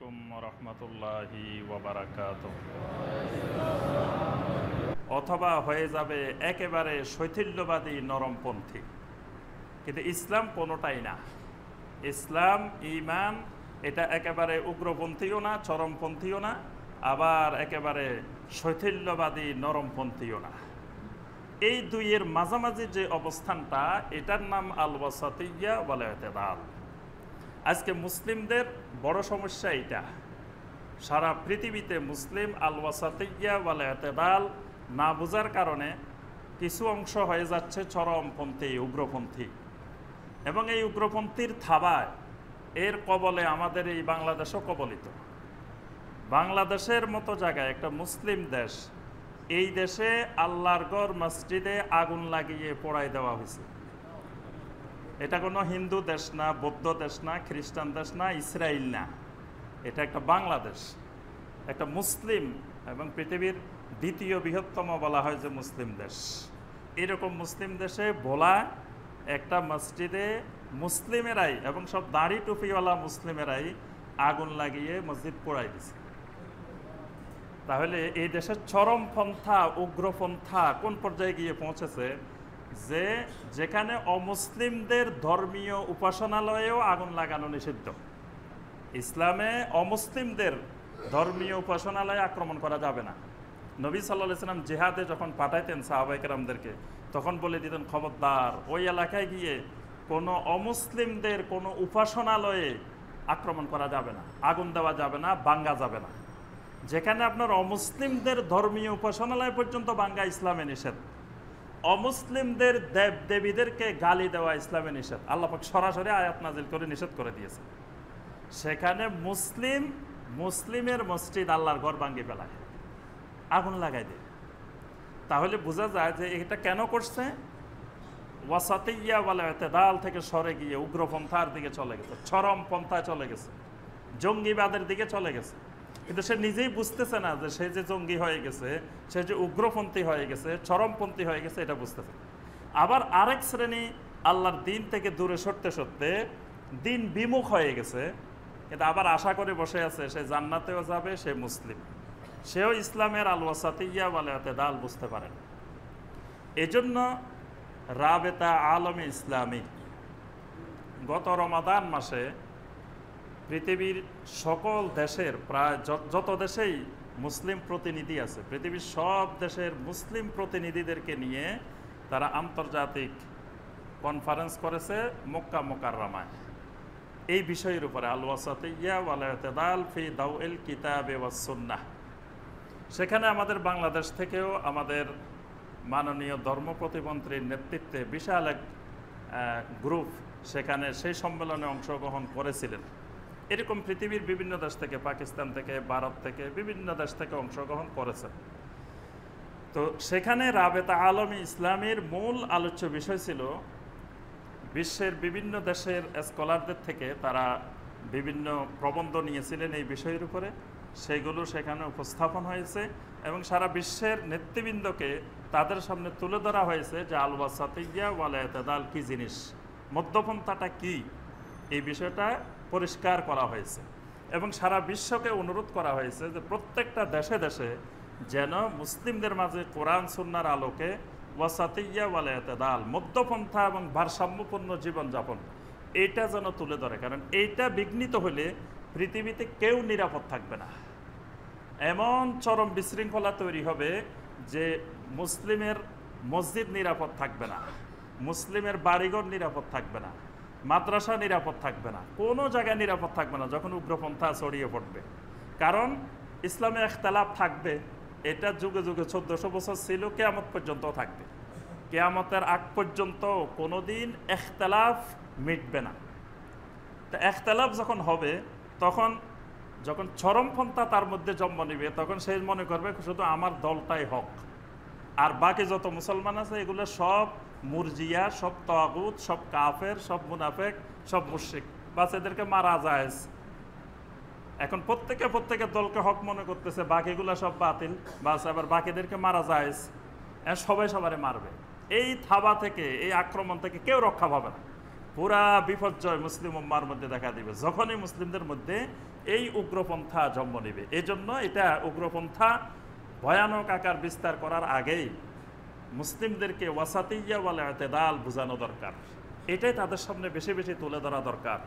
আলাইকুম রহমতুল্লাহি ওয়াবারাকাতুহু। অথবা হয়ে যাবে একেবারে শৈথিল্যবাদী নরমপন্থী। কিন্তু ইসলাম কোনোটাই না। ইসলাম ঈমান এটা একেবারে উগ্রপন্থীও না, চরমপন্থীও না, আবার একেবারে শৈথিল্যবাদী নরমপন্থীও না। এই দুইয়ের মাঝামাঝি যে অবস্থানটা, এটার নাম আল ওয়াসাতিয়্যা ওয়াল ইতিদাল। আজকে মুসলিমদের বড় সমস্যা এটা। সারা পৃথিবীতে মুসলিম আল ওয়াসাতিয়্যা ওয়াল ইতিদাল না বোঝার কারণে কিছু অংশ হয়ে যাচ্ছে চরমপন্থী, উগ্রপন্থী। এবং এই উগ্রপন্থীর থাবায় এর কবলে আমাদের এই বাংলাদেশও কবলিত। বাংলাদেশের মতো জায়গায় একটা মুসলিম দেশ, এই দেশে আল্লাহর ঘর মসজিদে আগুন লাগিয়ে পোড়াই দেওয়া হয়েছে। এটা কোনো হিন্দু দেশ না, বৌদ্ধ দেশ না, খ্রিস্টান দেশ না, ইসরায়েল না। এটা একটা বাংলাদেশ, একটা মুসলিম এবং পৃথিবীর দ্বিতীয় বৃহত্তম বলা হয় যে মুসলিম দেশ। এরকম মুসলিম দেশে বলা একটা মসজিদে মুসলিমেরাই এবং সব দাড়ি টুপিওয়ালা মুসলিমেরাই আগুন লাগিয়ে মসজিদ পোড়াই দিছে। তাহলে এই দেশের চরমপন্থা, উগ্রপন্থা কোন পর্যায়ে গিয়ে পৌঁছেছে যে যেখানে অমুসলিমদের ধর্মীয় উপাসনালয়েও আগুন লাগানো নিষিদ্ধ। ইসলামে অমুসলিমদের ধর্মীয় উপাসনালয়ে আক্রমণ করা যাবে না। নবী সাল্লাল্লাহু আলাইহি ওয়াসাল্লাম জিহাদে যখন পাঠাইতেন সাহাবায়ে কেরামদেরকে, তখন বলে দিতেন খবরদার ওই এলাকায় গিয়ে কোনো অমুসলিমদের কোনো উপাসনালয়ে আক্রমণ করা যাবে না, আগুন দেওয়া যাবে না, ভাঙ্গা যাবে না। যেখানে আপনার অমুসলিমদের ধর্মীয় উপাসনালয় পর্যন্ত ভাঙ্গা ইসলামে নিষেধ। অমুসলিমদের দেব দেবীদেরকে গালি দেওয়া ইসলামে নিষেধ। আল্লাহ পাক সরাসরি আয়াত নাজিল করে নিষেধ করে দিয়েছে। সেখানে মুসলিমের মসজিদ আল্লাহর ঘর ভাঙ্গি ফেলায়, আগুন লাগাই দেয়। তাহলে বোঝা যায় যে এটা কেন করছে। ওয়াসাতিয়্যা ওয়াল ইতিদাল থেকে সরে গিয়ে উগ্রপন্থার দিকে চলে গেছে, চরমপন্থায় চলে গেছে, জঙ্গিবাদের দিকে চলে গেছে। কিন্তু সে নিজেই বুঝতেছে না যে সে যে জঙ্গি হয়ে গেছে, সে যে উগ্রপন্থী হয়ে গেছে, চরমপন্থী হয়ে গেছে, এটা বুঝতেছে। আবার আরেক শ্রেণী আল্লাহর দিন থেকে দূরে সরতে সরতে দিন বিমুখ হয়ে গেছে, কিন্তু আবার আশা করে বসে আছে সে জান্নাতেও যাবে, সে মুসলিম। সেও ইসলামের আল ওয়াসাতিয়্যা ওয়াল ইতিদাল বুঝতে পারে। এজন্য রাবেতা আলমে ইসলামী গত রমাদান মাসে পৃথিবীর সকল দেশের প্রায় যত দেশেই মুসলিম প্রতিনিধি আছে, পৃথিবীর সব দেশের মুসলিম প্রতিনিধিদেরকে নিয়ে তারা আন্তর্জাতিক কনফারেন্স করেছে মক্কা মুকাররমায় এই বিষয়ের উপরে, আল ওয়াসাতিয়্যা ওয়াল ইতিদাল ফি দাওইল কিতাবে ওয়াস সুন্নাহ। সেখানে আমাদের বাংলাদেশ থেকেও আমাদের মাননীয় ধর্ম প্রতিমন্ত্রীর নেতৃত্বে বিশাল এক গ্রুপ সেখানে সেই সম্মেলনে অংশগ্রহণ করেছিলেন। এরকম পৃথিবীর বিভিন্ন দেশ থেকে, পাকিস্তান থেকে, ভারত থেকে, বিভিন্ন দেশ থেকে অংশগ্রহণ করেছেন। তো সেখানে রাবেতা আলমে ইসলামের মূল আলোচ্য বিষয় ছিল বিশ্বের বিভিন্ন দেশের স্কলারদের থেকে তারা বিভিন্ন প্রবন্ধ নিয়েছিলেন এই বিষয়ের উপরে। সেগুলো সেখানে উপস্থাপন হয়েছে এবং সারা বিশ্বের নেতৃবৃন্দকে তাদের সামনে তুলে ধরা হয়েছে যে আল ওয়াসাতিয়্যা ওয়াল ইতিদাল কী জিনিস, মধ্যপন্থাটা কী, এই বিষয়টা পরিষ্কার করা হয়েছে। এবং সারা বিশ্বকে অনুরোধ করা হয়েছে যে প্রত্যেকটা দেশে দেশে যেন মুসলিমদের মাঝে কোরআন সুন্নাহর আলোকে ওয়াসাতিয়্যা ওয়াল ইতিদাল, মধ্যপন্থা এবং ভারসাম্যপূর্ণ জীবনযাপন, এইটা যেন তুলে ধরে। কারণ এইটা বিঘ্নিত হলে পৃথিবীতে কেউ নিরাপদ থাকবে না। এমন চরম বিশৃঙ্খলা তৈরি হবে যে মুসলিমের মসজিদ নিরাপদ থাকবে না, মুসলিমের বাড়িঘর নিরাপদ থাকবে না, মাদ্রাসা নিরাপদ থাকবে না, কোনো জায়গায় নিরাপদ থাকবে না যখন উগ্রপন্থা ছড়িয়ে পড়বে। কারণ ইসলামে ইখতিলাফ থাকবে, এটা যুগে যুগে 1400 বছর ছিল, কিয়ামত পর্যন্ত থাকবে। কিয়ামতের আগ পর্যন্ত কোনোদিন ইখতিলাফ মিটবে না। তা ইখতিলাফ যখন হবে, তখন যখন চরমপন্থা তার মধ্যে জন্ম নেবে, তখন সে মনে করবে শুধু আমার দলটাই হক, আর বাকি যত মুসলমান আছে এগুলো সব মুরজিয়া, সব তাগুত, সব কাফের, সব মুনাফেক, সব মুশরিক, বাস এদেরকে মারা যায়। এখন প্রত্যেকের দলকে হক মনে করতেছে, বাকিগুলো সব বাতিল, বাস আবার বাকিদেরকে মারা যায়, সবাই সবারে মারবে। এই থাবা থেকে, এই আক্রমণ থেকে কেউ রক্ষা পাবে না। পুরা বিপর্যয় মুসলিম উম্মার মধ্যে দেখা দিবে যখনই মুসলিমদের মধ্যে এই উগ্রপন্থা জন্ম নেবে। এজন্য এটা উগ্রপন্থা ভয়ানক আকার বিস্তার করার আগেই মুসলিমদেরকে ওয়াসাতিয়া ওয়াল ইতিদাল বোঝানো দরকার। এটাই তাদের সামনে বেশি বেশি তুলে ধরা দরকার।